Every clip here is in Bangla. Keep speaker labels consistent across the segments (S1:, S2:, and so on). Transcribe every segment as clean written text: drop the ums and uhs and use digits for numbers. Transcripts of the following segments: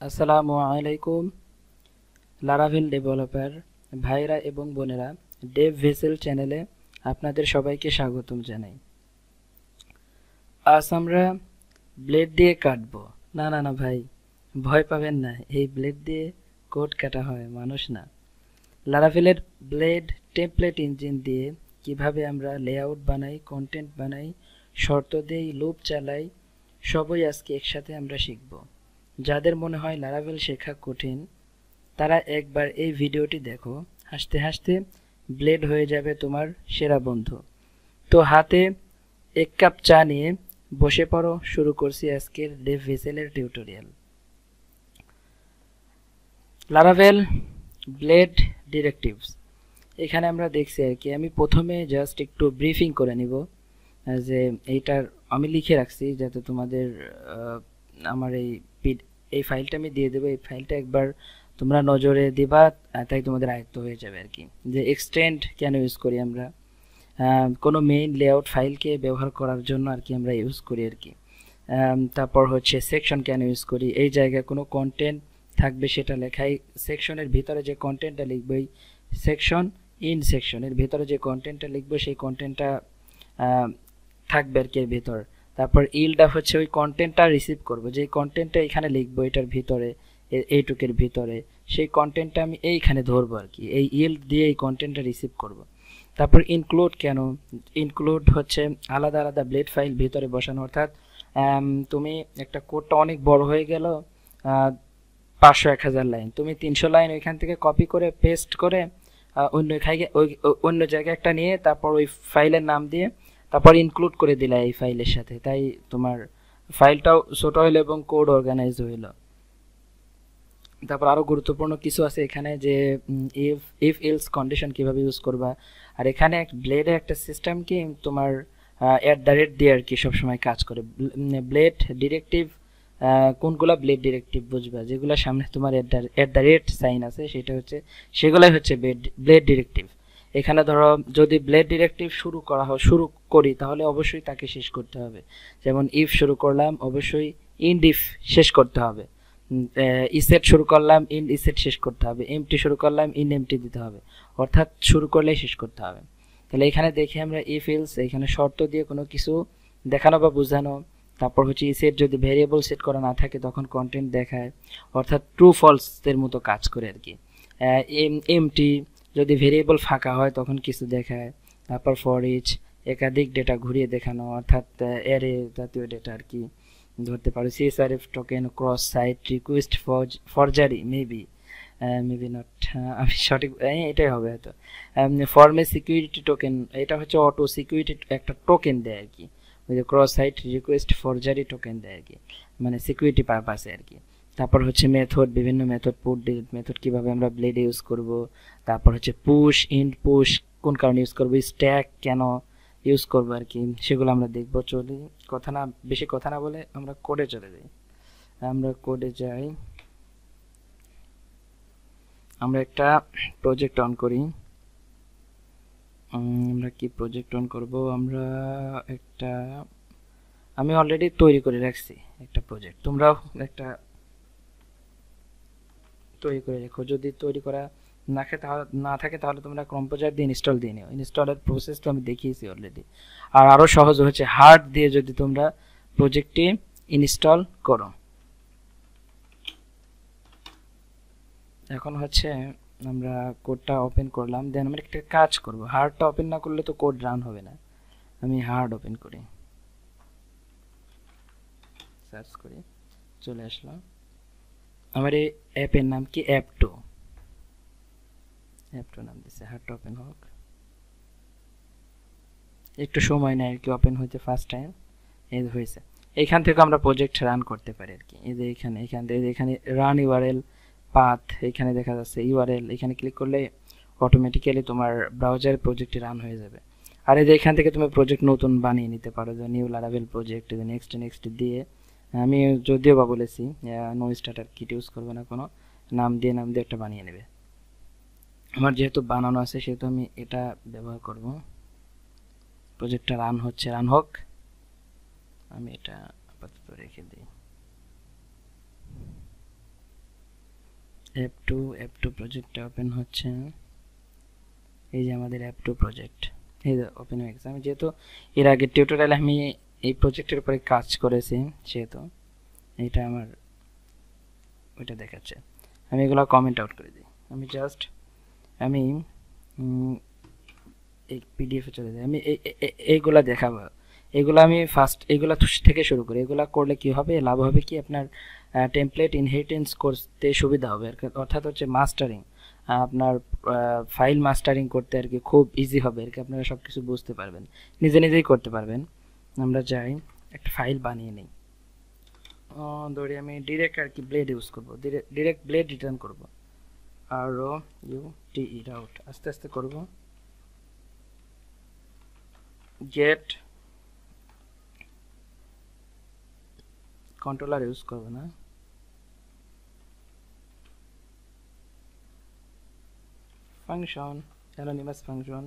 S1: আসসালামু আলাইকুম লারাভেল ডেভেলপার ভাইরা এবং বোনেরা, ডেভ ভেসেল চ্যানেলে আপনাদের সবাইকে স্বাগতম জানাই। আজ আমরা ব্লেড দিয়ে কাটবো। না না না ভাই, ভয় পাবেন না, এই ব্লেড দিয়ে কোড কাটা হয়, মানুষ না। লারাভেলের ব্লেড টেমপ্লেট ইঞ্জিন দিয়ে কিভাবে আমরা লেআউট বানাই, কন্টেন্ট বানাই, শর্ত দেই, লুপ চালাই, সবই আজকে একসাথে আমরা শিখব। যাদের মনে হয় লারাভেল শেখা কঠিন, তারা একবার এই ভিডিওটি দেখো, হাসতে হাসতে ব্লেড হয়ে যাবে তোমার সেরা বন্ধু। তো হাতে এক কাপ চা নিয়ে বসে পড়ো, শুরু করছি আজকের ডেভ ভেসেলের টিউটোরিয়াল। লারাভেল ব্লেড ডিরেক্টিভস এখানে আমরা দেখছি আর কি। আমি প্রথমে জাস্ট একটু ব্রিফিং করে নিব, যে এইটার আমি লিখে রাখছি যাতে তোমাদের আমার এই ফাইলটা আমি দিয়ে দেবো। এই ফাইলটা একবার তোমরা নজরে দিবা, তাই তোমাদের আয়ত্ত হয়ে যাবে আর কি। যে এক্সটেন্ড কেন ইউজ করি আমরা, কোনো মেইন লেআউট ফাইলকে ব্যবহার করার জন্য আর কি আমরা ইউজ করি আর কি। তারপর হচ্ছে সেকশন কেন ইউজ করি, এই জায়গায় কোনো কন্টেন্ট থাকবে সেটা লেখাই, সেকশনের ভিতরে যে কন্টেন্টটা লিখবো এই সেকশন, ইন সেকশনের ভিতরে যে কন্টেন্টটা লিখবো সেই কন্টেন্টটা থাকবে আর কি এর ভিতর। তারপর ইলটা হচ্ছে ওই কন্টেন্টটা রিসিভ করব, যে কন্টেন্টটা এখানে লিখবো এটার ভিতরে, এইটুকের ভিতরে, সেই কন্টেন্টটা আমি এইখানে ধরবো আর কি, এই ইল্ড দিয়ে এই কন্টেন্টটা রিসিভ করব। তারপর ইনক্লুড কেন, ইনক্লুড হচ্ছে আলাদা আলাদা ব্লেড ফাইল ভিতরে বসানো, অর্থাৎ তুমি একটা কোডটা অনেক বড় হয়ে গেল, 500-1000 লাইন, তুমি 300 লাইন ওইখান থেকে কপি করে পেস্ট করে অন্য জায়গায় একটা নিয়ে তারপর ওই ফাইলের নাম দিয়ে তারপর ইনক্লুড করে দিলা এই ফাইলের সাথে, তাই তোমার ফাইলটাও ছোট হইলো এবং কোড অর্গানাইজ হইলো। তারপর আরও গুরুত্বপূর্ণ কিছু আছে এখানে, যে ইফ এলস কন্ডিশন কীভাবে ইউজ করবা। আর এখানে ব্লেডে একটা সিস্টেম কি তোমার @ দিয়ে আর কি সবসময় কাজ করে। ব্লেড ডিরেক্টিভ কোনগুলা ব্লেড ডিরেক্টিভ বুঝবা, যেগুলো সামনে তোমার @ সাইন আছে সেগুলাই হচ্ছে ব্লেড ডিরেক্টিভ। এখানে ধরো যদি ব্লেড ডিরেক্টিভ শুরু করি তাহলে অবশ্যই তাকে শেষ করতে হবে। যেমন ইফ শুরু করলাম, অবশ্যই ইন্ড ইফ শেষ করতে হবে। ইসেট শুরু করলাম, ইন্ড ইসেট শেষ করতে হবে। এমটি শুরু করলাম, ইন্ড এমটি দিতে হবে, অর্থাৎ শুরু করলেই শেষ করতে হবে। তাহলে এখানে দেখি আমরা ইফ এলস, এখানে শর্ত দিয়ে কোনো কিছু দেখানো বা বোঝানো। তারপর হচ্ছে ইসেট যদি ভেরিয়েবল সেট করা না থাকে তখন কন্টেন্ট দেখায়, অর্থাৎ ট্রু ফলস এর মতো কাজ করে আর কি। এমটি যদি ভেরিয়েবল ফাঁকা হয় তখন কিছু দেখায়। তারপর ফর ইচ একাধিক ডেটা ঘুরিয়ে দেখানো, অর্থাৎ অ্যারে জাতীয় ডেটা আর কি ধরতে পারো। CSRF token, cross site request, forgery, maybe not, আমি সঠিক এটাই হবে হয়তো। ফর্মে সিকিউরিটি টোকেন, এটা হচ্ছে অটো সিকিউরিটি একটা টোকেন দেয় আর কি, ওই যে cross site request forgery token দেয় আর কি, মানে সিকিউরিটি পারপাসে আর কি। তারপর হচ্ছে মেথড, বিভিন্ন মেথড, পুট ডিলিট মেথড কীভাবে আমরা ব্লেডে ইউজ করব। তারপর হচ্ছে পুশ ইন্ড পুশ কোন কারণে ইউজ করবো, স্ট্যাক কেন ইউজ করবো আর কি, সেগুলো আমরা দেখবো। চলি বেশি কথা না বলে আমরা কোডে চলে যাই। আমরা কোডে যাই, আমরা একটা প্রজেক্ট অন করি। আমরা কি প্রজেক্ট অন করব, আমরা আমি অলরেডি তৈরি করে রাখছি একটা প্রজেক্ট, তোমরাও একটা তৈরি করে রেখো। যদি তৈরি করা না থাকে তাহলে তোমরা কম্পোজার দিয়ে ইনস্টল দিয়ে নিও। ইনস্টলের প্রসেস তো আমি দেখিয়েছি অলরেডি। আর আরও সহজ হচ্ছে হার্ড দিয়ে যদি তোমরা প্রজেক্টটি ইনস্টল করো। এখন হচ্ছে আমরা কোডটা ওপেন করলাম, দেন আমরা একটা কাজ করব, হার্ডটা ওপেন না করলে তো কোড রান হবে না। আমি হার্ড ওপেন করি, সার্চ করি, চলে আসলাম। আমার এই অ্যাপের নাম কি, অ্যাপ2 নাম দিচ্ছে। হার্ডটা ওপেন হোক, একটু সময় নেয় আর কি ওপেন হইতে, ফার্স্ট টাইম এই হয়েছে। এইখান থেকে আমরা প্রজেক্ট রান করতে পারি আর কি। এই যে এখানে রান ইউআরএল পাথ, এখানে দেখা যাচ্ছে ইউআরএল, এখানে ক্লিক করলে অটোমেটিক্যালি তোমার ব্রাউজারে প্রজেক্টটি রান হয়ে যাবে। আর এই যে এখান থেকে তুমি প্রজেক্ট নতুন বানিয়ে নিতে পারো, যে নিউ লারাভেল প্রজেক্ট, নেক্সট দিয়ে আমি যদিও বা বলেছি নো স্টার্টার কিট ইউজ করবে না, কোনো নাম দিয়ে একটা বানিয়ে নেবে। আমার যেহেতু বানানো আছে সেহেতু আমি এটা ব্যবহার করব। প্রজেক্টটা রান হচ্ছে, রান হোক, আমি এটা আপাতত রেখে দিই। অ্যাপ টু প্রজেক্টটা ওপেন হচ্ছে। এই যে আমাদের অ্যাপ টু প্রজেক্ট, এই যে ওপেন হয়ে গেছে। আমি যেহেতু এর আগে টিউটোরিয়ালে আমি এই প্রজেক্টের উপরে কাজ করেছি, সেহেতু এটা আমার ওইটা দেখাচ্ছে। আমি এগুলো কমেন্ট আউট করে দিই। আমি এই পিডিএফে চলে যাই। আমি এইগুলা দেখাবো। এগুলো আমি ফার্স্ট এগুলা থেকে শুরু করি। এগুলা করলে কি হবে, লাভ হবে কি, আপনার টেমপ্লেট ইনহেরিটেন্স করতে সুবিধা হবে। অর্থাৎ হচ্ছে মাস্টারিং, আপনার ফাইল মাস্টারিং করতে আর কি খুব ইজি হবে আর কি। আপনারা সব কিছু বুঝতে পারবেন, নিজে নিজেই করতে পারবেন। আমরা যাই একটা ফাইল বানিয়ে নিই। ধরি আমি ডিরেক্ট আর কি ব্লেড ইউজ করবো, ডিরেক্ট ব্লেড রিটার্ন করবো। ROUTE রাউট আস্তে আস্তে করব। গেট কন্ট্রোলার ইউজ করব না, ফাংশন অ্যানোনিমাস ফাংশন।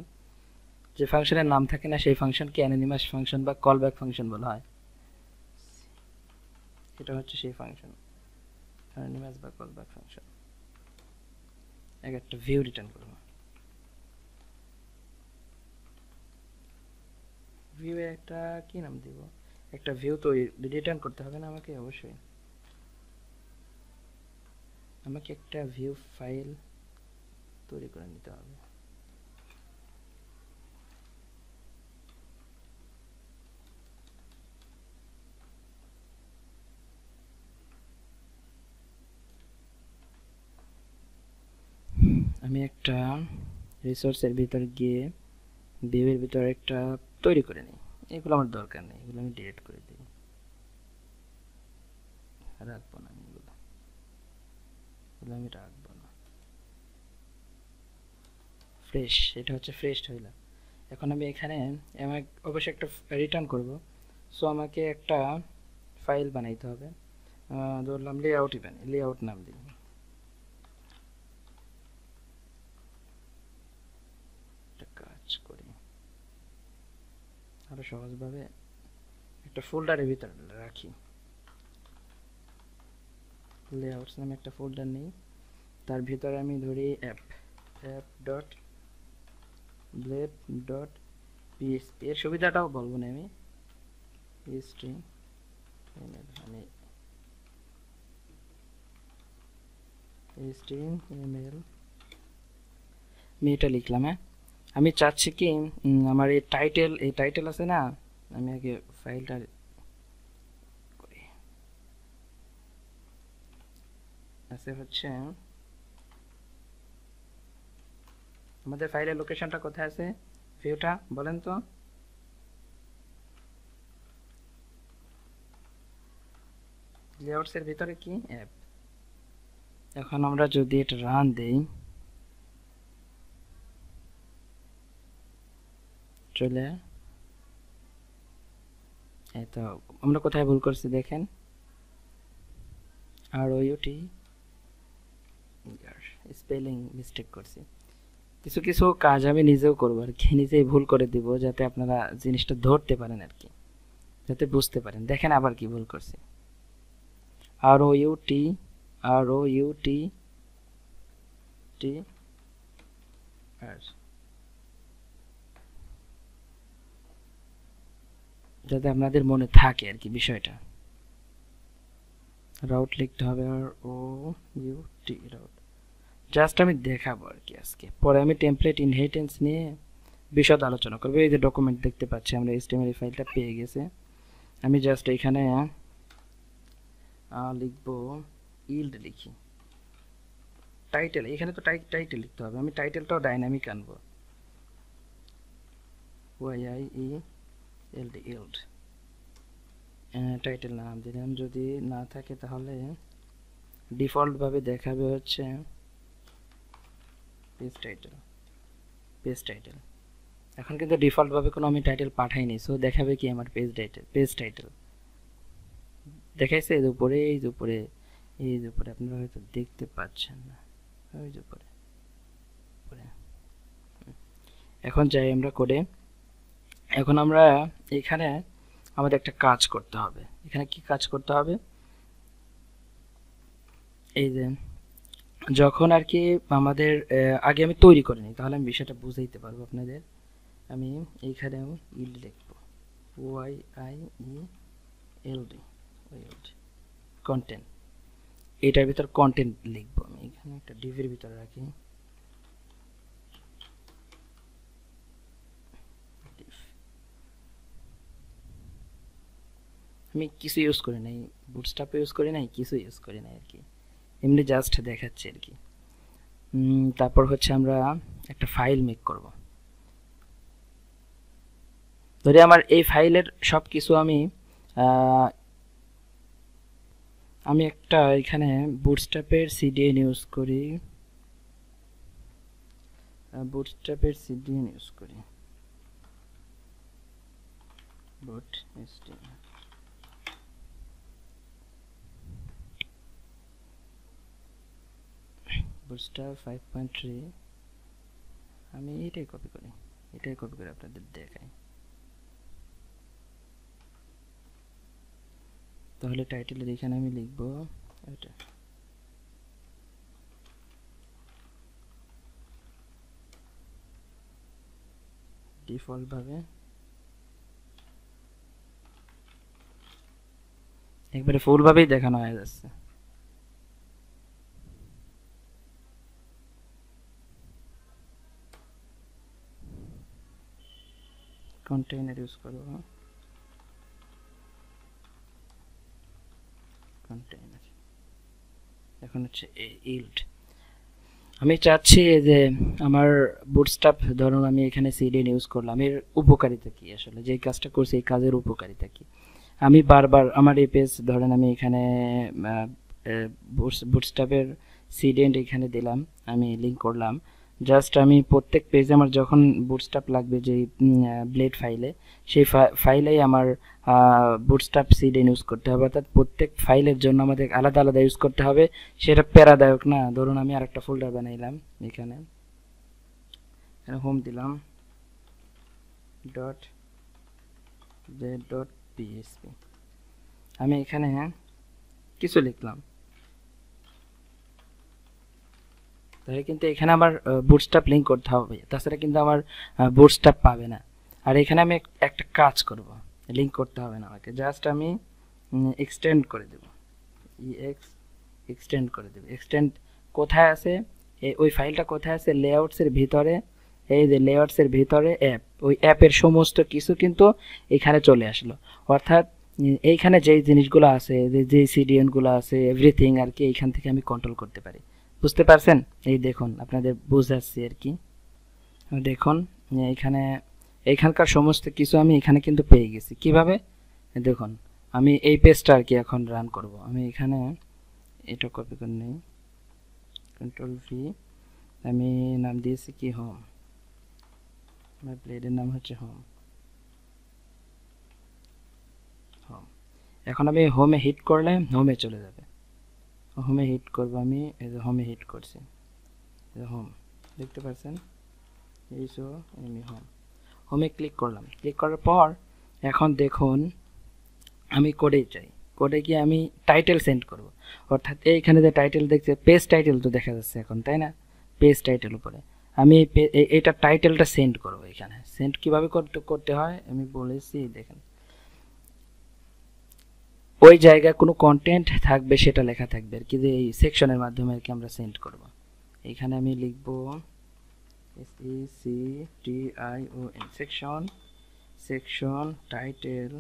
S1: যে ফাংশনের নাম থাকে না সেই ফাংশনকে অ্যানোনিমাস ফাংশন বা কলব্যাক ফাংশন বলা হয়। এটা হচ্ছে সেই ফাংশন, অ্যানোনিমাস বা কলব্যাক ফাংশন। একটা ভিউ রিটার্ন করব। ভিউ এর একটা কি নাম দিব, একটা ভিউ তো রিটার্ন করতে হবে না আমাকে, অবশ্যই আমাকে একটা ভিউ ফাইল তৈরি করে নিতে হবে। আমি একটা রিসোর্সের ভিতরে গিয়ে ভিউয়ের ভিতরে একটা তৈরি করে নিই। এগুলো আমার দরকার নেই, এগুলো আমি ডিলিট করে দিই, রাখবো না। আমি এগুলো আমি রাখবো না। ফ্রেশ, এটা হচ্ছে ফ্রেশ হইল। এখন আমি এখানে আমাকে অবশ্যই একটা রিটার্ন করব। সো আমাকে একটা ফাইল বানাইতে হবে। ধরলাম লেআউট ইভেন্ট, লেআউট নাম দিই। একটা কাজ করি আরো সহজভাবে, একটা ফোল্ডারের ভিতরে রাখি। লেআউটস নামে একটা ফোল্ডার নেই, তার ভিতরে আমি ধরি app dot blade dot PSP. এর সুবিধাটাও বলবো না আমি, স্ট্রিং আমি স্ট্রিং আমি এটা লিখলাম। হ্যাঁ, আমি চাচ্ছি কি আমার এই টাইটেল আছে না, আমি আগে ফাইলটা করি। আছে হচ্ছে আমাদের ফাইলের লোকেশনটা কোথায় আছে, ভিউটা বলেন তো। লেআউটস এর ভিতরে কি অ্যাপ। এখন আমরা যদি এটা রান দেই, চলে এই তো। আমরা কোথায় ভুল করছি দেখেন, ROUTE স্পেলিং মিস্টেক করছি। কিছু কিছু কাজ আমি নিজেও করবো আর কি, নিজেই ভুল করে দিব, যাতে আপনারা জিনিসটা ধরতে পারেন আর কি, যাতে বুঝতে পারেন। দেখেন আবার কি ভুল করছি, ROUTE যাতে আপনাদের মনে থাকে আর কি বিষয়টা। রাউট লিখতে হবে, ROUTE রাউট। জাস্ট আমি দেখাবো আর কি আজকে, পরে আমি টেমপ্লেট ইনহেরিটেন্স নিয়ে বিশদ আলোচনা করবো। এই যে ডকুমেন্ট দেখতে পাচ্ছি আমরা, HTML ফাইলটা পেয়ে গেছে। আমি জাস্ট এখানে লিখবো ইল্ড লিখি, টাইটেল এখানে তো টাইটেল লিখতে হবে। আমি টাইটেলটাও ডাইনামিক আনবো, YIELD ইল্ড টাইটেল নাম দিলাম। যদি না থাকে তাহলে ডিফল্ট ভাবে দেখাবে হচ্ছে পেজ টাইটেল। এখন কিন্তু ডিফল্ট ভাবে কোনো আমি টাইটেল পাঠাইনি, সো দেখাবে কি আমার পেজ টাইটেল দেখাইছে। এই যে উপরে আপনারা হয়তো দেখতে পাচ্ছেন না, ওই যে উপরে। এখন যাই আমরা কোডে। এখন আমরা এখানে আমাদের একটা কাজ করতে হবে। এখানে কি কাজ করতে হবে, এই যে যখন আর কি আমাদের আগে আমি তৈরি করে নিই, তাহলে আমি বিষয়টা বুঝাইতে পারবো আপনাদের। আমি এইখানেও ইল্ড লিখবো, YIELD, কন্টেন্ট। এটার ভিতর কন্টেন্ট লিখবো আমি, এখানে একটা ডিভির ভিতরে রাখি। আমি কিছু ইউজ করি নাই, বুটস্ট্র্যাপ ইউজ করি নাই, কিছু ইউজ করি নাই আর কি, এমনি জাস্ট দেখাচ্ছি আর কি। তারপর হচ্ছে আমরা একটা ফাইল মেক করব। ধরে আমার এই ফাইলের সব কিছু আমি একটা এখানে বুটস্ট্র্যাপের সিডিএন ইউজ করি, বুটস্ট্র্যাপের সিডিএন ইউজ করি, বুট এসটিএম। বুটস্ট্র্যাপ 5.3, আমি এটাই কপি করি, আপনাদের দেখাই। তাহলে টাইটেলের এখানে আমি লিখব এটা, ডিফল্ট ভাবে একবারে ফুল ভাবেই দেখানো হয়ে যাচ্ছে। কন্টেইনার ইউজ করব, কন্টেইনার। এখন হচ্ছে ইল্ড। আমি চাচ্ছি যে আমার বুটস্ট্র্যাপ, ধরুন আমি এখানে সিডিএন ইউজ করলাম, এর উপকারিতা কি, আসলে যে কাজটা করছি এই কাজের উপকারিতা কি। আমি বারবার আমার এই পেজ ধরেন আমি এখানে বুটস্ট্র্যাপের সিডিএন এখানে দিলাম, আমি লিঙ্ক করলাম। জাস্ট আমি প্রত্যেক পেজে আমার যখন বুটস্ট্র্যাপ লাগবে, যে ব্লেড ফাইলে, সেই ফাইলেই আমার বুটস্ট্র্যাপ সিডিএন ইউজ করতে হবে, অর্থাৎ প্রত্যেক ফাইলের জন্য আমাদের আলাদা আলাদা ইউজ করতে হবে। সেটা প্যারাদায়ক না। ধরুন আমি আরেকটা ফোল্ডার বানাইলাম, এখানে হোম দিলাম, ডট জেড ডট পিএসপি, আমি এখানে কিছু লিখলাম, তাহলে কিন্তু এখানে আমার বুটস্ট্র্যাপ লিঙ্ক করতে হবে, তাছাড়া কিন্তু আমার বুটস্ট্র্যাপ পাবে না। আর এখানে আমি একটা কাজ করব, লিঙ্ক করতে হবে না আমাকে, জাস্ট আমি এক্সটেন্ড করে দেব, এক্সটেন্ড করে দেব। এক্সটেন্ড কোথায় আছে, ওই ফাইলটা কোথায় আছে, লেআউটসের ভিতরে, এই যে লেআউটসের ভিতরে অ্যাপ, ওই অ্যাপের সমস্ত কিছু কিন্তু এখানে চলে আসলো। অর্থাৎ এইখানে যেই জিনিসগুলো আছে, যে সিডিএনগুলো আছে, এভরিথিং আর কি এইখান থেকে আমি কন্ট্রোল করতে পারি। বুঝতে পারছেন? এই দেখুন, আপনাদের বুঝাচ্ছি আর কি। দেখুন এখানে, এইখানকার সমস্ত কিছু আমি এখানে কিন্তু পেয়ে গেছি। কিভাবে দেখুন, আমি এই পেজটা আর কি এখন রান করব। আমি এখানে এটা কপি করে নেই, কন্ট্রোল ভি, আমি নাম দিয়েছি কি হোম, আমার ব্লেডের নাম হচ্ছে হোম। এখন আমি হোমে হিট করলে হোমে চলে যাবে, হোমে হিট করব আমি, এই যে হোমে হিট করছি, হোম দেখতে পাচ্ছেন, এই সো আমি হোমে ক্লিক করলাম। ক্লিক করার পর এখন দেখুন আমি কোডে যাই, কোডে গিয়ে আমি টাইটেল সেন্ড করব। অর্থাৎ এইখানে যে টাইটেল দেখছে, পেজ টাইটেল তো দেখা যাচ্ছে এখন, তাই না? পেজ টাইটেল উপরে আমি এটা টাইটেলটা সেন্ড করব। এখানে সেন্ড কিভাবে করতে হয় আমি বলেছি, দেখেন ওই জায়গায় কোনো কন্টেন্ট থাকবে সেটা লেখা থাকবে আর কি, যে এই সেকশনের মাধ্যমে আর কি আমরা সেন্ড করব। এখানে আমি লিখব SECTION, সেকশন টাইটেল।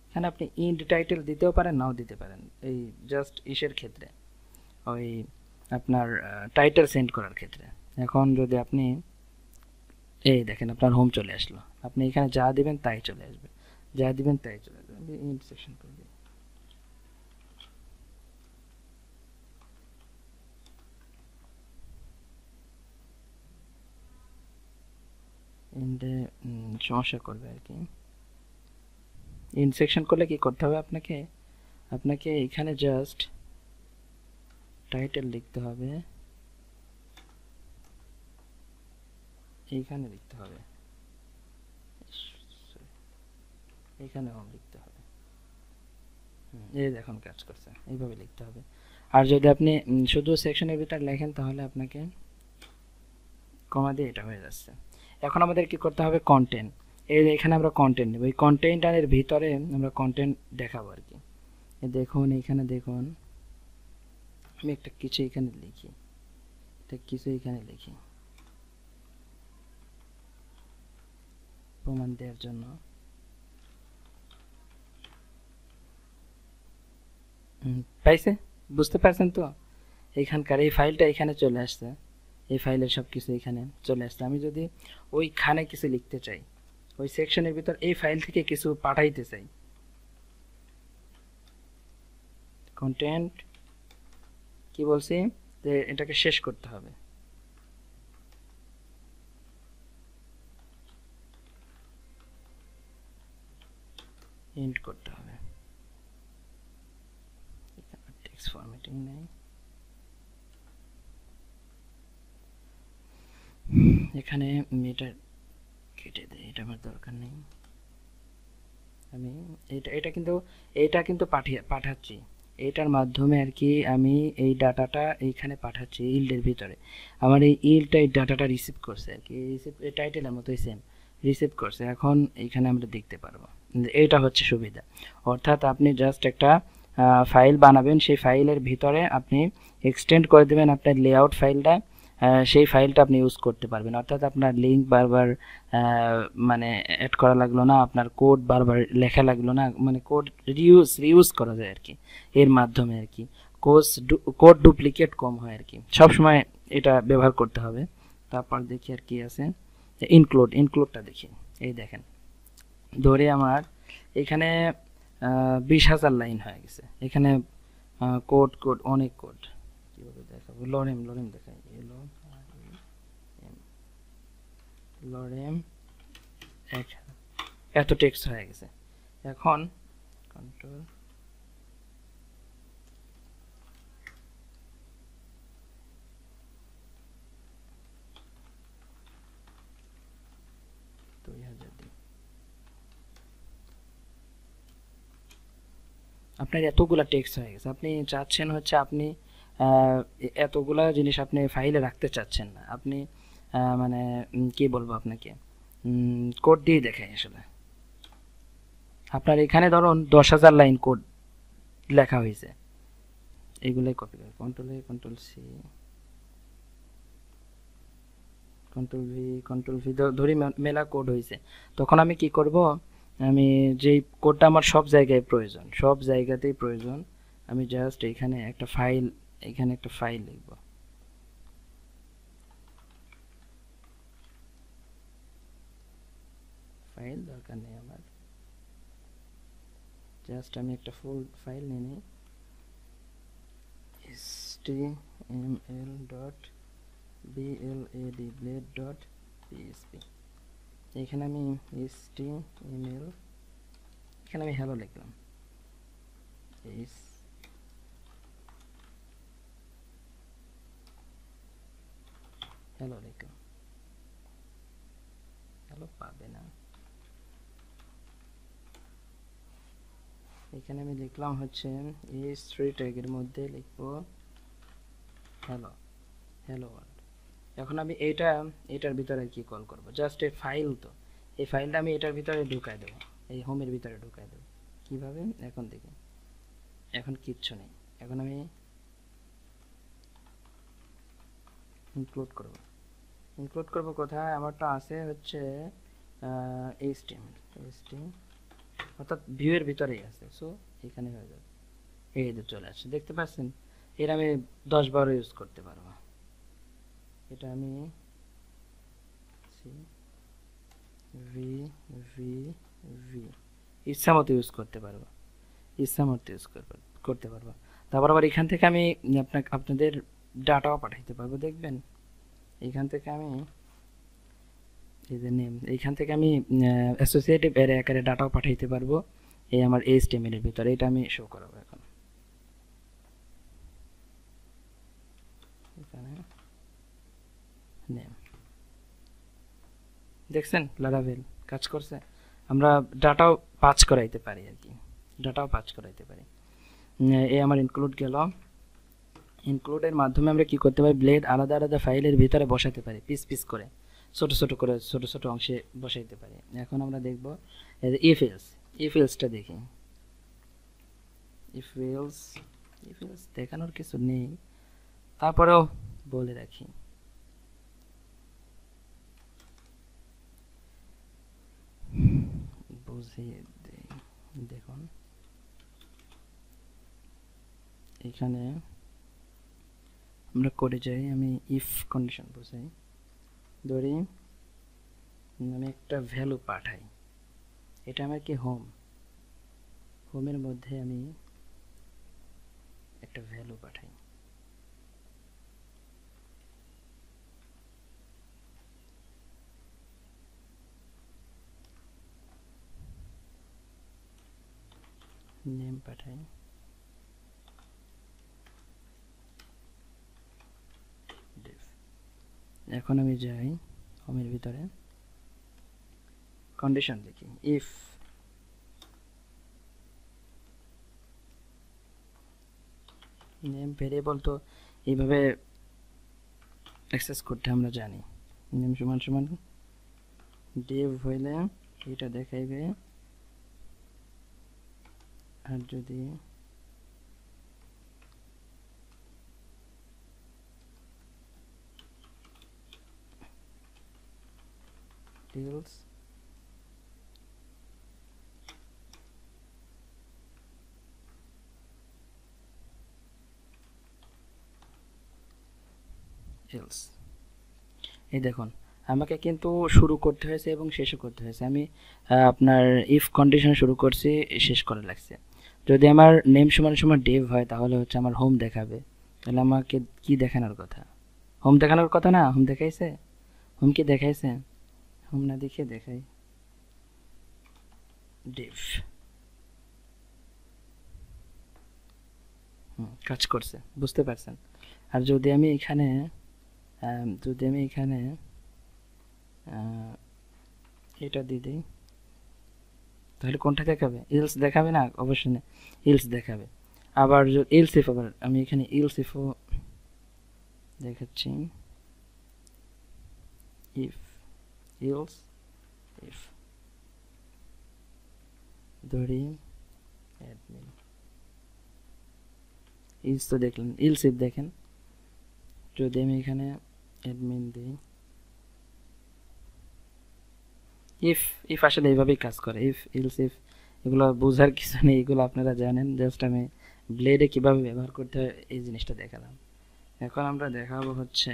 S1: এখানে আপনি ইন্ড টাইটেল দিতেও পারেন, নাও দিতে পারেন, এই জাস্ট ইসের ক্ষেত্রে, ওই আপনার টাইটেল সেন্ড করার ক্ষেত্রে। এখন যদি আপনি এই দেখেন আপনার হোম চলে আসলো, আপনি এখানে যা দিবেন তাই চলে আসবে, যা দিবেন তাই চলে আসবে। আমি ইন্ড সেকশন করে দিই, ইন্ডে সমস্যা করবে আর কি। ইন্ড সেকশন করলে কি করতে হবে আপনাকে, আপনাকে এখানে জাস্ট টাইটেল লিখতে হবে, এইখানে লিখতে হবে, এখানে হোম লিখতে হবে। এই দেখুন কাজ করছে, এইভাবে লিখতে হবে। আর যদি আপনি শুধু সেকশনের ভিতর লেখেন তাহলে আপনাকে কমা দিয়ে এটা হয়ে যাচ্ছে। এখন আমাদের কি করতে হবে, কন্টেন্ট। এখানে আমরা কন্টেন্ট নেব, এই কন্টেন্টের ভিতরে আমরা কন্টেন্ট দেখাবো আর কি। দেখুন এখানে দেখুন আমি একটা কিছু এখানে লিখি, প্রমাণ দেওয়ার জন্য। পাইছে, বুঝতে পারছেন তো? এখানকার এই ফাইলটা এখানে চলে আসছে, এই ফাইলের সব কিছু এখানে চলে আসছে। আমি যদি ওইখানে কিছু লিখতে চাই, ওই সেকশনের ভিতর এই ফাইল থেকে কিছু পাঠাইতে চাই, কন্টেন্ট কি বলছি যে এটাকে শেষ করতে হবে। এন্ড করতে হবে, টেক্সট ফরম্যাটিং নেই, এখানে এটা কেটে দেই, এটা আমার দরকার নেই। আমি এটা কিন্তু পাঠাচ্ছি, এটার মাধ্যমে আর কি আমি এই ডাটাটা এইখানে পাঠাচ্ছি ইল্ডের ভিতরে। আমার এই ইল্ডটা এই ডাটাটা রিসিভ করছে আর কি, এই টাইটেলের মতোই সেম রিসিভ করছে। এখন এইখানে আমরা দেখতে পারবো, এটা হচ্ছে সুবিধা। অর্থাৎ আপনি জাস্ট একটা ফাইল বানাবেন, সেই ফাইলের ভিতরে আপনি এক্সটেন্ড করে দেবেন আপনার লেআউট ফাইলটা, সেই ফাইলটা আপনি ইউজ করতে পারবেন। অর্থাৎ আপনার লিঙ্ক বারবার মানে অ্যাড করা লাগলো না, আপনার কোড বারবার লেখা লাগলো না, মানে কোড রিউজ করা যায় আর কি এর মাধ্যমে আর কি। কোড ডুপ্লিকেট কম হয় আর কি, সবসময় এটা ব্যবহার করতে হবে। তারপর দেখি আর কি আছে, ইনক্লুডটা দেখি। এই দেখেন, ধরে আমার এখানে 20,000 লাইন হয়ে গেছে, এখানে কোড অনেক কোড। কিভাবে দেখাবো, লরেম দেখাই, লরেম এত টেক্সট হয়ে গেছে। এখন কন্ট্রোল আপনার এতগুলা টেক্সট হয়ে গেছে। আপনি চাচ্ছেন হচ্ছে আপনি এতগুলা জিনিস আপনি ফাইলে রাখতে চাচ্ছেন না, আপনি মানে কি বলবো আপনাকে, কোড দিয়ে দেখাই আসলে। আপনার এখানে ধরুন 10,000 লাইন কোড লেখা হয়েছে, এইগুলাই কপি করে কন্ট্রোল এ কন্ট্রোল সি কন্ট্রোল ভি ধরি মেলা কোড হয়েছে। তখন আমি কি করব, আমি যেই কোডটা আমার সব জায়গায় প্রয়োজন, সব জায়গাতেই প্রয়োজন, আমি জাস্ট এখানে একটা ফাইল লিখব। ফাইল দরকার নেই আমার, জাস্ট আমি একটা ফুল ফাইল নিয়ে নিই, html.blade.php। এখানে আমি html, এখানে আমি হ্যালো লিখলাম, হ্যালো পাবে না। এখানে আমি লিখলাম হচ্ছে h3 ট্যাগের মধ্যে লিখবো হ্যালো ওয়ার্ল্ড। এখন আমি এটার ভিতরে কি কল করব, জাস্ট এই ফাইল, তো এই ফাইলটা আমি এটার ভিতরে ঢুকাই দেবো, এই হোমের ভিতরে ঢুকাই দেবো। কিভাবে, এখন দেখি, এখন কিচ্ছু নেই। এখন আমি ইনক্লুড করব কোথায়, আমারটা আছে হচ্ছে HTML, অর্থাৎ ভিউয়ের ভিতরেই আছে। সো এখানে হয়ে যাবে, এই যে চলে আসছে, দেখতে পাচ্ছেন? এর আমি 10-12 ইউজ করতে পারবো। এটা আমি ইচ্ছা মতো ইউজ করতে পারবো, তারপর আবার এখান থেকে আমি আপনাদের ডাটাও পাঠাইতে পারবো। দেখবেন এখান থেকে আমি এইখান থেকে আমি অ্যাসোসিয়েটিভ অ্যারে আকারে ডাটাও পাঠাইতে পারবো এই আমার HTML এর ভিতরে। এটা আমি শো করাবো এখন। এখানে দেখছেন লারাভেল কাজ করছে। আমরা ডাটাও পাঁচ করাইতে পারি আর কি, এই আমার ইনক্লুড গেল। ইনক্লুডের মাধ্যমে আমরা কি করতে পারি, ব্লেড আলাদা আলাদা ফাইলের ভিতরে বসাতে পারি, পিস পিস করে ছোট ছোট করে ছোট ছোট অংশে বসাইতে পারি। এখন আমরা দেখব ইফ এলস, ইফ এলসটা দেখি। ইফ এলস, ইফ এলস দেখানোর কিছু নেই, তারপরেও বলে রাখি। বুঝিয়ে দেই, দেখুন এখানে আমরা করে যাই, আমি ইফ কন্ডিশন বুঝাই। ধরি আমি একটা ভ্যালু পাঠাই, এটা আমার কি হোম, হোমের মধ্যে আমি একটা ভ্যালু পাঠাই, নেম পাঠাই, এখন আমি যাই হোমের ভিতরে, কন্ডিশন দেখি, ইফ নেম ভেরিয়েবল তো এইভাবে অ্যাক্সেস করতে আমরা জানি, নেম সমান সমান ডিভ হইলে এটা দেখাইবে, আর যদি else else, এই দেখুন আমাকে কিন্তু শুরু করতে হয়েছে এবং শেষও করতে হয়েছে। আমি আপনার ইফ কন্ডিশন শুরু করছি, শেষ করে লাগছে। যদি আমার নেম সমান সমান ডেভ হয় তাহলে হচ্ছে আমার হোম দেখাবে, তাহলে আমাকে কি দেখানোর কথা, হোম দেখানোর কথা না, হোম দেখাইছে, হোম কি দেখাইছে, হোম না দেখে দেখাই ডেভ, কাজ করছে, বুঝতে পারছেন। আর যদি আমি এখানে এটা দিয়ে দিই তাহলে কোনটা দেখাবে, ইলস দেখাবে না, অবশ্যই না, ইলস দেখাবে। আবার ইলস ইফ, আবার আমি এখানে ইলস ইফও দেখাচ্ছি, ইফ ইলস ইফ ধরি অ্যাডমিন, ইলস তো দেখলেন, ইলস ইফ দেখেন, যদি আমি এখানে অ্যাডমিন দিই, ইফ ইফ আসলে এইভাবেই কাজ করে, ইফ ইলস ইফ এগুলো বোঝার কিছু নেই, এগুলো আপনারা জানেন, জাস্ট আমি ব্লেডে কিভাবে ব্যবহার করতে হয় এই জিনিসটা দেখালাম। এখন আমরা দেখাবো হচ্ছে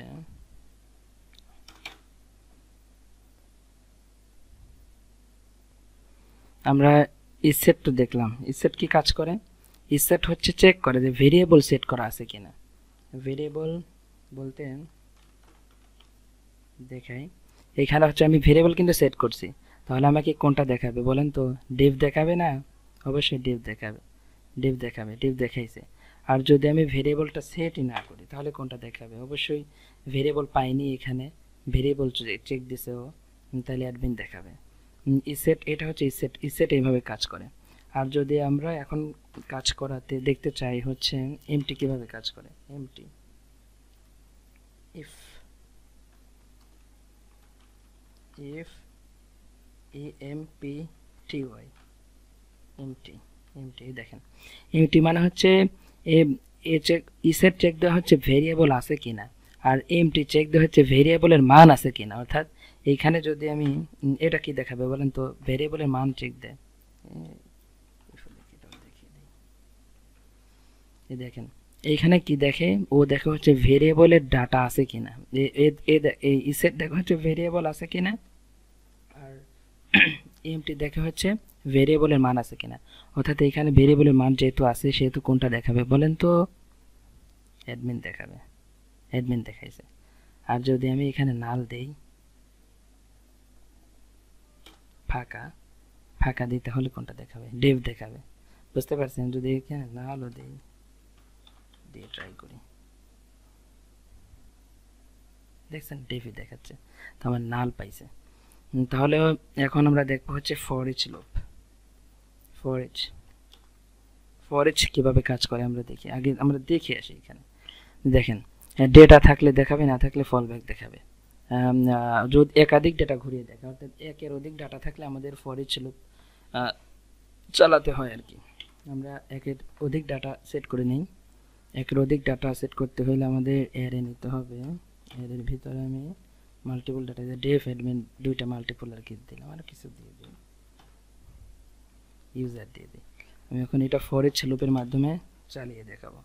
S1: আমরা ইসেট তো দেখলাম, ইসেট কি কাজ করে, ইসেট হচ্ছে চেক করে যে ভেরিয়েবল সেট করা আছে কিনা। ভেরিয়েবল বলতে দেখাই, এখানে হচ্ছে আমি ভেরিয়েবল কিন্তু সেট করছি, তাহলে আমাকে কোনটা দেখাবে বলেন তো, ডিভ দেখাবে না, অবশ্যই ডিভ দেখাবে, ডিভ দেখাবে, ডিভ দেখাইছে। আর যদি আমি ভেরিয়েবলটা সেটই না করি তাহলে কোনটা দেখাবে, অবশ্যই ভেরিয়েবল পাইনি এখানে, ভেরিয়েবল চেক দিছে ও, তাহলে অ্যাডমিন দেখাবে। ইসেট, এটা হচ্ছে ইসেট, ইসেট এইভাবে কাজ করে। আর যদি আমরা এখন কাজ করাতে দেখতে চাই হচ্ছে এমটি কিভাবে কাজ করে, empty if if empty empty empty দেখেন, empty মানে হচ্ছে এ চেক, ইসেট চেক দেওয়া হচ্ছে ভেরিয়েবল আছে কিনা, আর empty চেক দেওয়া হচ্ছে ভেরিয়েবলের মান আছে কিনা। অর্থাৎ এইখানে যদি আমি এটা কি দেখাবে বলেন তো, ভেরিয়েবলের মান চেক দেয়, এই দেখেন এইখানে কি দেখে, ও দেখে হচ্ছে ভেরিয়েবলের ডাটা আছে কিনা, এই ইসেট দেখা হচ্ছে ভেরিয়েবল আছে কিনা, আর এমটি দেখা হচ্ছে ভেরিয়েবলের মান আছে কিনা। অর্থাৎ এখানে ভেরিয়েবলের মান যেহেতু আছে সেহেতু কোনটা দেখাবে বলেন তো, অ্যাডমিন দেখাবে, অ্যাডমিন দেখাইছে। আর যদি আমি এখানে নাল দেই, ফাঁকা ফাঁকা দিই, তাহলে কোনটা দেখাবে, ডেভ দেখাবে, বুঝতে পারছেন। যদি এখানে নালও দেই, দিয়ে ট্রাই করি, দেখছেন ডেভই দেখাচ্ছে, তো আমার নাল পাইছে। তাহলে এখন আমরা দেখবো হচ্ছে for each loop, for each কিভাবে কাজ করে আমরা দেখি, আগে আমরা দেখে আসি। এখানে দেখেন ডেটা থাকলে দেখাবে, না থাকলে ফলব্যাক দেখাবে। যদি একাধিক ডেটা ঘুরিয়ে দেখে, অর্থাৎ একের অধিক ডাটা থাকলে আমাদের ফর ইচ লুপ চালাতে হয় আর কি। আমরা একের অধিক ডাটা সেট করে নিই। একের অধিক ডাটা সেট করতে হলে আমাদের অ্যারে নিতে হবে। অ্যারের ভিতরে আমি মাল্টিপল ডাটা ডেফ অ্যাডমিন দুইটা মাল্টিপল আর কি দিলাম, আর কিছু দিয়ে দিই, ইউজার দিয়ে দিই। আমি এখন এটা ফর ইচ লুপের মাধ্যমে চালিয়ে দেখাবো।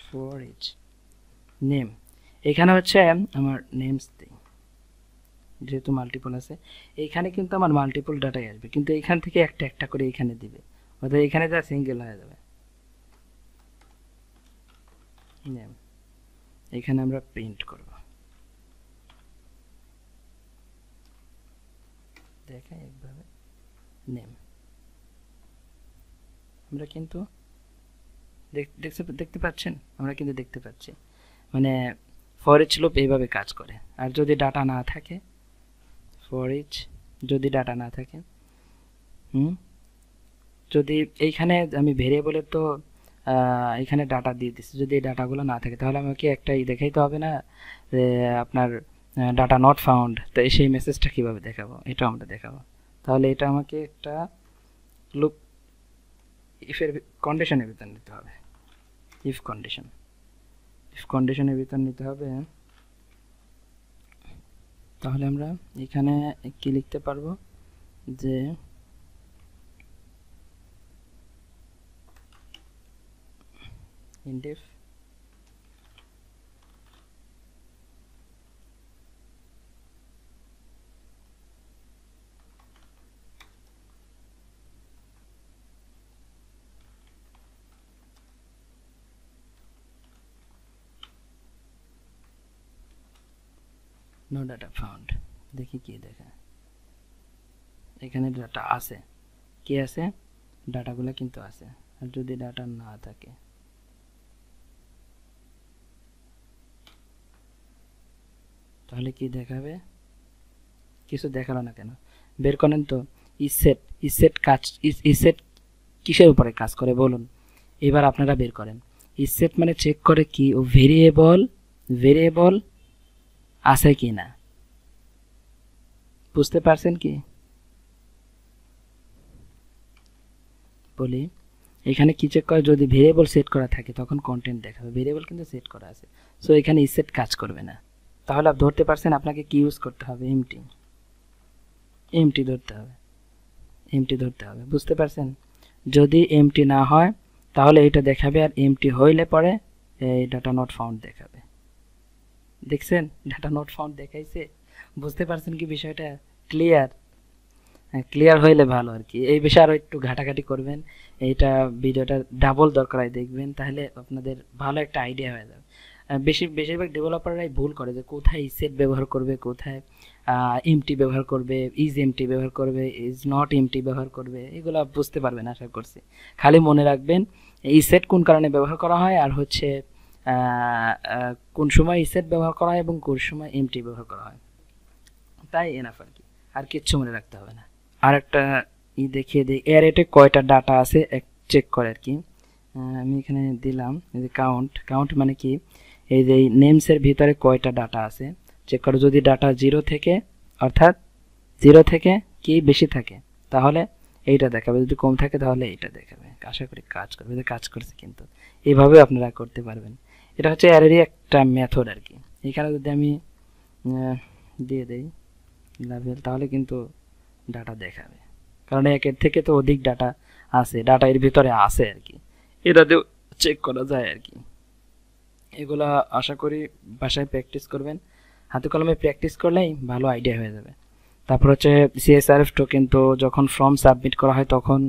S1: ফর ইচ নেম, এখানে হচ্ছে আমার নেমস দিই, যেহেতু মাল্টিপল আছে এইখানে কিন্তু আমার মাল্টিপল ডাটাই আসবে, কিন্তু এইখান থেকে একটা একটা করে এইখানে দিবে, অর্থাৎ এখানে যা সিঙ্গেল হয়ে যাবে। নেম এখানে আমরা প্রিন্ট করব, দেখাই একভাবে নেম। আমরা কিন্তু দেখতে পাচ্ছেন, আমরা কিন্তু দেখতে পাচ্ছি মানে ফর ইচ লুপ এইভাবে কাজ করে। আর যদি ডাটা না থাকে, ফর ইচ যদি ডাটা না থাকে, যদি এইখানে আমি ভেরিয়েবলের তো এখানে ডাটা দিয়ে দিচ্ছি, যদি এই ডাটাগুলো না থাকে তাহলে আমাকে একটাই দেখাইতে হবে না যে আপনার ডাটা নট ফাউন্ড, তো সেই মেসেজটা কীভাবে দেখাবো, এটা আমরা দেখাবো। তাহলে এটা আমাকে একটা লুপ ইফের কন্ডিশনের ভিতর নিতে হবে, ইফ কন্ডিশনের ভিতর নিতে হবে। তাহলে আমরা এখানে কি লিখতে পারবো যে ইনডিফ নো ডাটা ফাউন্ড। দেখি কি দেখা, এখানে ডাটা আছে, কি আছে, ডাটাগুলো কিন্তু আছে। আর যদি ডাটা না থাকে, তাহলে কি দেখাবে, কিছু দেখালো না কেন, বের করেন তো। ইসেট কিসের উপরে কাজ করে বলুন, এবার আপনারা বের করেন। ইসেট মানে চেক করে কি ও ভেরিয়েবল আছে কি না, বুঝতে পারছেন কি বলি। এখানে কি চেক করে, যদি ভেরিয়েবল সেট করা থাকে তখন কন্টেন্ট দেখাবে, ভেরিয়েবল কিন্তু সেট করা আছে, সো এখানে ইসেট কাজ করবে না। তাহলে আপনি ধরতে পারছেন আপনাকে কি ইউজ করতে হবে, এমটি ধরতে হবে, বুঝতে পারছেন। যদি এমটি না হয় তাহলে এটা দেখাবে, আর এমটি হইলে পরে এই ডাটা নট ফাউন্ড দেখাবে। দেখছেন ডাটা নট ফাউন্ড দেখাইছে, বুঝতে পারছেন কি বিষয়টা ক্লিয়ার হইলে ভালো আর কি। এই বিষয়ে আরও একটু ঘাটাঘাটি করবেন, এইটা ভিডিওটা ডাবল দরকার হয় দেখবেন, তাহলে আপনাদের ভালো একটা আইডিয়া হয়ে যাবে। বেশিরভাগ ডেভেলপাররাই ভুল করে যে কোথায় ইসেট ব্যবহার করবে, কোথায় এমটি ব্যবহার করবে, ইজ এমটি ব্যবহার করবে, ইজ নট এমটি ব্যবহার করবে, এগুলো বুঝতে পারবেন আশা করছি। খালি মনে রাখবেন ইসেট কোন কারণে ব্যবহার করা হয়, আর হচ্ছে কোন সময় ইসেট ব্যবহার করা হয় এবং কোন সময় এমটি ব্যবহার করা হয়, তাই এনাফ আর কি, আর কিচ্ছু মনে রাখতে হবে না। আর একটা দেখিয়ে দিই, অ্যারেতে কয়টা ডাটা আছে চেক করে আর কি। আমি এখানে দিলাম এই যে কাউন্ট মানে কি, এই যে নেমসের ভিতরে কয়টা ডাটা আছে চেক করো। যদি ডাটা 0 থেকে, অর্থাৎ 0 থেকে কি বেশি থাকে তাহলে এইটা দেখাবে, যদি কম থাকে তাহলে এইটা দেখাবে। আশা করি কাজ করবে, কাজ করছে কিন্তু। এইভাবে আপনারা করতে পারবেন, এটা হচ্ছে অ্যারেরই একটা মেথড আর কি। এখানে যদি আমি দিয়ে দেই লেভেল, তাহলে কিন্তু ডাটা দেখাবে, কারণ একের থেকে তো অধিক ডাটা আছে, ডাটা এর ভিতরে আছে আর কি, এটাতেও চেক করা যায় আর কি। এগুলা আশা করি বাসায় প্র্যাকটিস করবেন, হাতে কলমে প্র্যাকটিস করলেই ভালো আইডিয়া হয়ে যাবে। তারপর হচ্ছে সিএসআরএফ টোকেন, তো যখন ফর্ম সাবমিট করা হয় তখন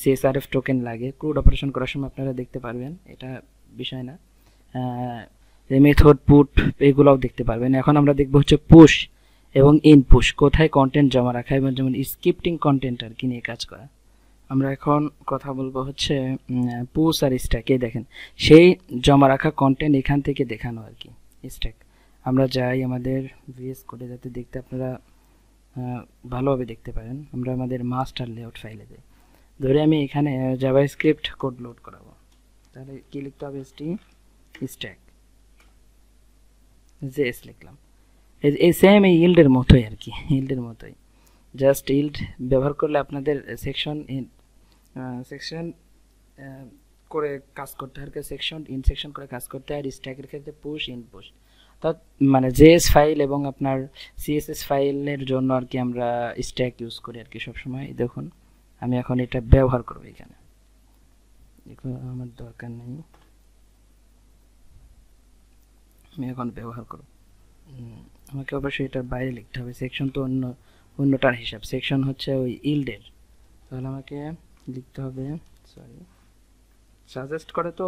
S1: সিএসআরএফ টোকেন লাগে, ক্রুড অপারেশন করার সময় আপনারা দেখতে পারবেন, এটা বিষয় না। মেথড পুট এগুলোও দেখতে পারবেন। এখন আমরা দেখব হচ্ছে পুশ এবং ইনপুশ, কোথায় কন্টেন্ট জমা রাখা, এবং যেমন স্ক্রিপ্টিং কন্টেন্ট আর কি নিয়ে কাজ করা। আমরা এখন কথা বলবো হচ্ছে পুশ আর স্ট্যাকে। দেখেন সেই জমা রাখা কন্টেন্ট এখান থেকে দেখানো আর কি স্ট্যাক। আমরা যাই আমাদের ভিএস কোডে, যাতে দেখতে আপনারা ভালোভাবে দেখতে পারেন। আমরা আমাদের মাস্টার লেআউট ফাইলে যাই, ধরে আমি এখানে জাভাস্ক্রিপ্ট কোড লোড করাবো, তাহলে কি লিখতে হবে স্ট্যাক জেএস লিখলাম। এই সেম এই ইল্ডের মতোই আর কি, ইল্ডের মতোই, জাস্ট ইল্ড ব্যবহার করলে আপনাদের সেকশন করে কাজ করতে হয়, সেকশন ইন সেকশন করে কাজ করতে হয়। আর স্ট্যাকের ক্ষেত্রে পুশ ইন পুশ, মানে জেএস ফাইল এবং আপনার সিএসএস ফাইলের জন্য আর কি আমরা স্ট্যাক ইউজ করি আর কি সবসময়। দেখুন আমি এখন এটা ব্যবহার করব, এখানে আমার দরকার নেই, আমি এখন ব্যবহার করব। আমাকে অবশ্যই এটার বাইরে লিখতে হবে, সেকশন তো অন্যটার হিসাব, সেকশন হচ্ছে ওই ইল্ডের। তাহলে আমাকে লিখতে হবে, সরি সাজেস্ট করে তো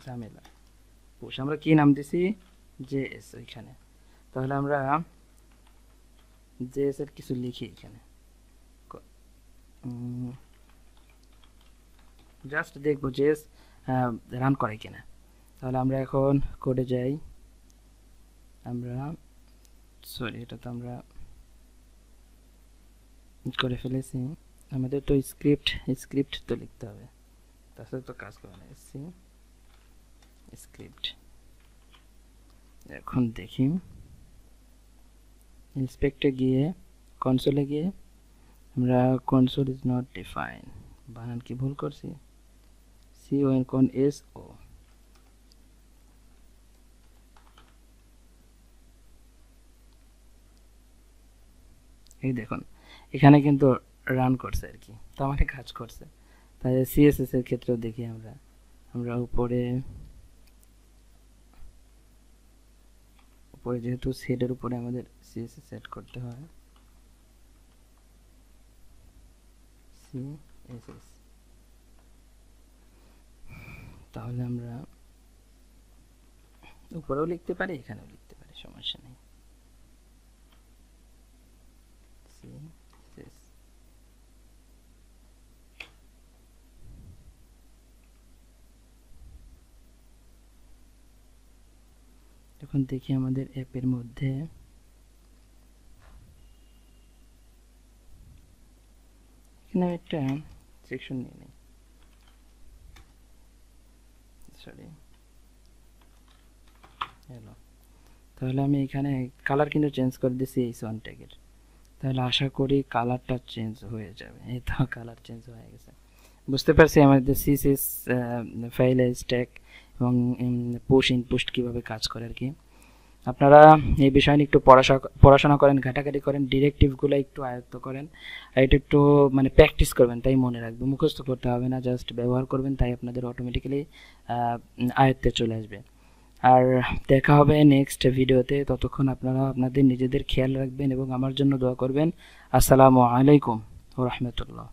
S1: ঝামেলা, পুশ আমরা কি নাম দিছি জেএস ওইখানে। তাহলে আমরা জেএস এর কিছু লিখি এখানে, জাস্ট দেখবো জেএস রান করে কিনা। তাহলে আমরা এখন কোডে যাই, আমরা সরি এটা তো আমরা করে ফেলেছি, আমাদের তো স্ক্রিপ্ট তো লিখতে হবে, তাছাড়া তো কাজ করে না। স্ক্রিপ্ট এখন দেখি ইন্সপেক্টে গিয়ে কনসোলে গিয়ে আমরা কনসোল ইজ নট ডিফাইন, বানান কি ভুল করছি, CONSO এই দেখুন এখানে কিন্তু রান করছে আর কি, তো আমাকে কাজ করছে। তাই সিএসএস এর ক্ষেত্রেও দেখি আমরা উপরে যেহেতু সেটের উপরে আমাদের সিএসএস সেট করতে হয়, সিএসএস, তাহলে আমরা উপরেও লিখতে পারি এখানেও লিখতে পারি, সমস্যা নেই। এখন দেখি আমাদের অ্যাপের মধ্যে এখানে একটা সেকশন নিয়ে নেই, সরি হ্যালো। তাহলে আমি এখানে কালার কিন্তু চেঞ্জ করে দিয়েছি এই ওয়ান ট্যাগের, তাহলে আশা করি কালারটা চেঞ্জ হয়ে যাবে। এই তো কালার চেঞ্জ হয়ে গেছে, বুঝতে পারছি আমাদের সিএসএস ফাইলে স্ট্যাক এবং পুশ ইন পুশ কীভাবে কাজ করে আর কি। আপনারা এই বিষয় নিয়ে একটু পড়াশোনা করেন, ঘাটাঘাটি করেন, ডিরেক্টিভগুলো একটু আয়ত্ত করেন, আর এটা একটু মানে প্র্যাকটিস করবেন, তাই মনে রাখবেন, মুখস্থ করতে হবে না, জাস্ট ব্যবহার করবেন, তাই আপনাদের অটোমেটিক্যালি আয়ত্তে চলে আসবে। আর দেখা হবে নেক্সট ভিডিওতে, ততক্ষণ আপনারা আপনাদের নিজেদের খেয়াল রাখবেন এবং আমার জন্য দোয়া করবেন। আসসালামু আলাইকুম ওয়া রাহমাতুল্লাহ।